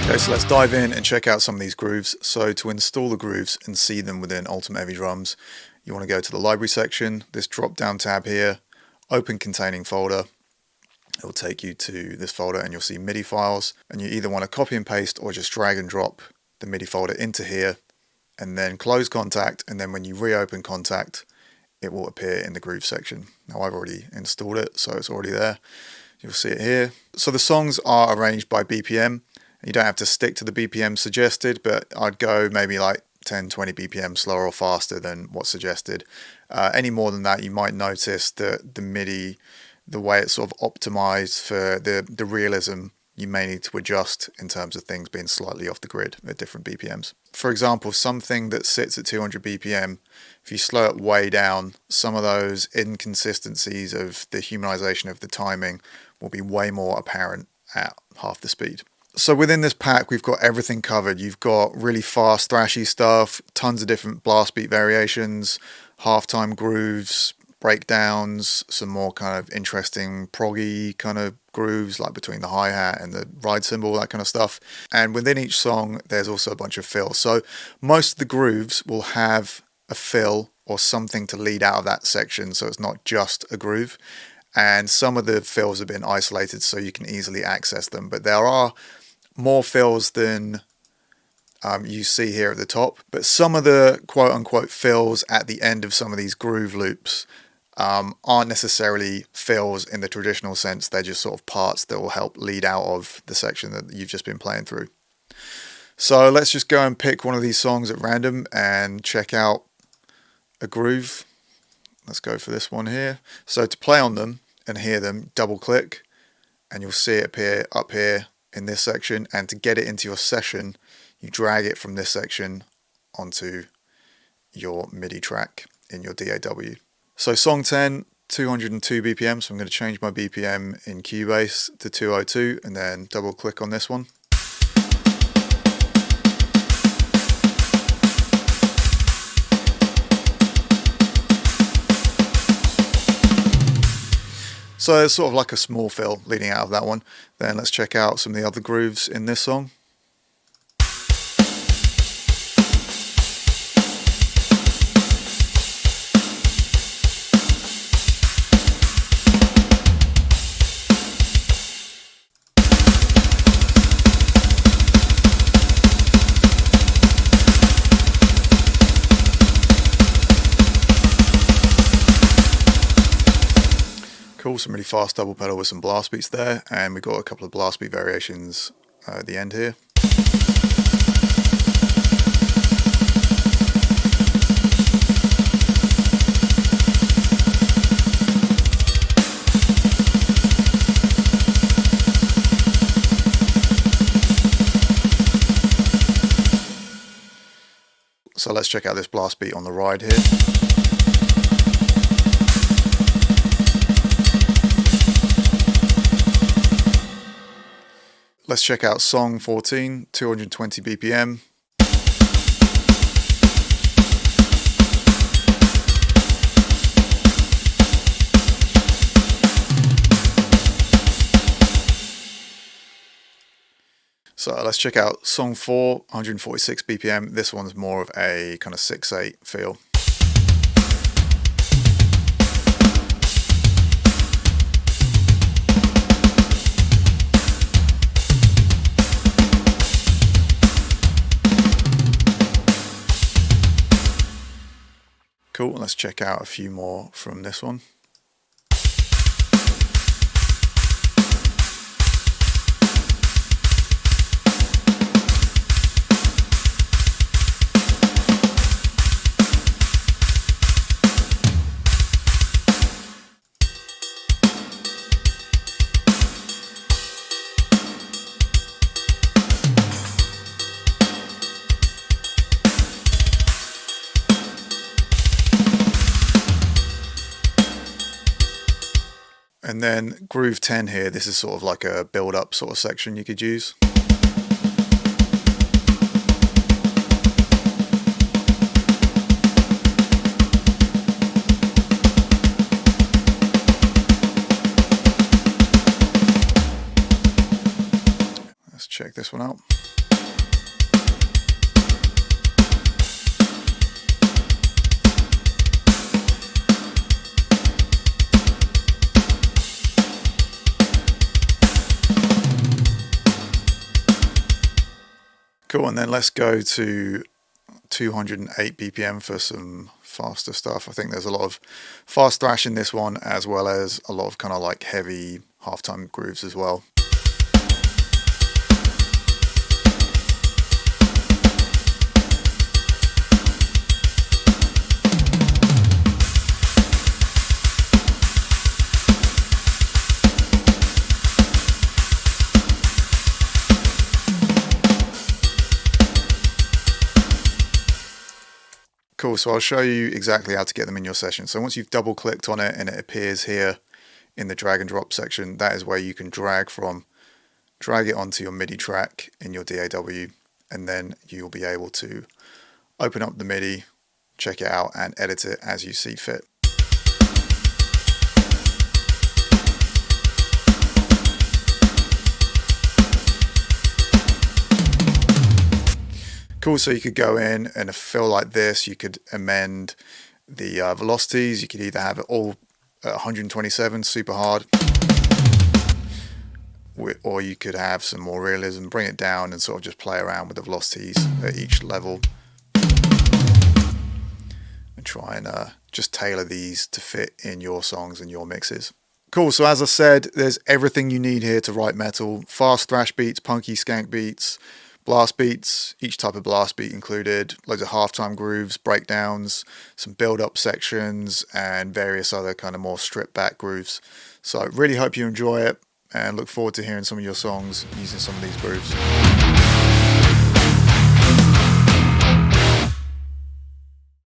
Okay, so let's dive in and check out some of these grooves. So to install the grooves and see them within Ultimate Heavy Drums, you want to go to the library section, this drop down tab here, open containing folder. It will take you to this folder and you'll see MIDI files, and you either want to copy and paste or just drag and drop the MIDI folder into here and then close Contact, and then when you reopen Contact it will appear in the groove section. Now I've already installed it, so it's already there. You'll see it here. So the songs are arranged by BPM. You don't have to stick to the BPM suggested, but I'd go maybe like 10-20 BPM slower or faster than what's suggested. Any more than that, you might notice that the MIDI, the way it's sort of optimized for the realism, you may need to adjust in terms of things being slightly off the grid at different BPMs. For example, something that sits at 200 BPM, if you slow it way down, some of those inconsistencies of the humanization of the timing will be way more apparent at half the speed. So within this pack, we've got everything covered. You've got really fast, thrashy stuff, tons of different blast beat variations, halftime grooves, breakdowns, some more kind of interesting proggy kind of grooves, like between the hi-hat and the ride cymbal, that kind of stuff. And within each song, there's also a bunch of fills. So most of the grooves will have a fill or something to lead out of that section, so it's not just a groove. And some of the fills have been isolated so you can easily access them, but there are more fills than you see here at the top. But some of the quote-unquote fills at the end of some of these groove loops aren't necessarily fills in the traditional sense. They're just sort of parts that will help lead out of the section that you've just been playing through. So let's just go and pick one of these songs at random and check out a groove. Let's go for this one here. So to play on them and hear them, double click and you'll see it appear up here in this section, and to get it into your session you drag it from this section onto your MIDI track in your DAW. So song 10, 202 BPM, so I'm going to change my BPM in Cubase to 202 and then double click on this one. So it's sort of like a small fill leading out of that one. Then let's check out some of the other grooves in this song. Cool, some really fast double pedal with some blast beats there, and we've got a couple of blast beat variations at the end here. So let's check out this blast beat on the ride here. Let's check out song 14, 220 BPM. So let's check out song 4, 146 BPM. This one's more of a kind of 6/8 feel. Cool, let's check out a few more from this one. And then groove 10 here, this is sort of like a build-up sort of section you could use. Let's check this one out. Cool, and then let's go to 208 BPM for some faster stuff. I think there's a lot of fast thrash in this one, as well as a lot of kind of like heavy halftime grooves as well. Cool, so I'll show you exactly how to get them in your session. So once you've double clicked on it and it appears here in the drag and drop section, that is where you can drag it onto your MIDI track in your DAW, and then you'll be able to open up the MIDI, check it out, and edit it as you see fit. Cool, so you could go in and a fill like this, you could amend the velocities. You could either have it all at 127, super hard, or you could have some more realism, bring it down and sort of just play around with the velocities at each level and try and just tailor these to fit in your songs and your mixes. Cool, so as I said, there's everything you need here to write metal. Fast thrash beats, punky skank beats, blast beats, each type of blast beat included, loads of halftime grooves, breakdowns, some build-up sections, and various other kind of more stripped-back grooves. So really hope you enjoy it, and look forward to hearing some of your songs using some of these grooves.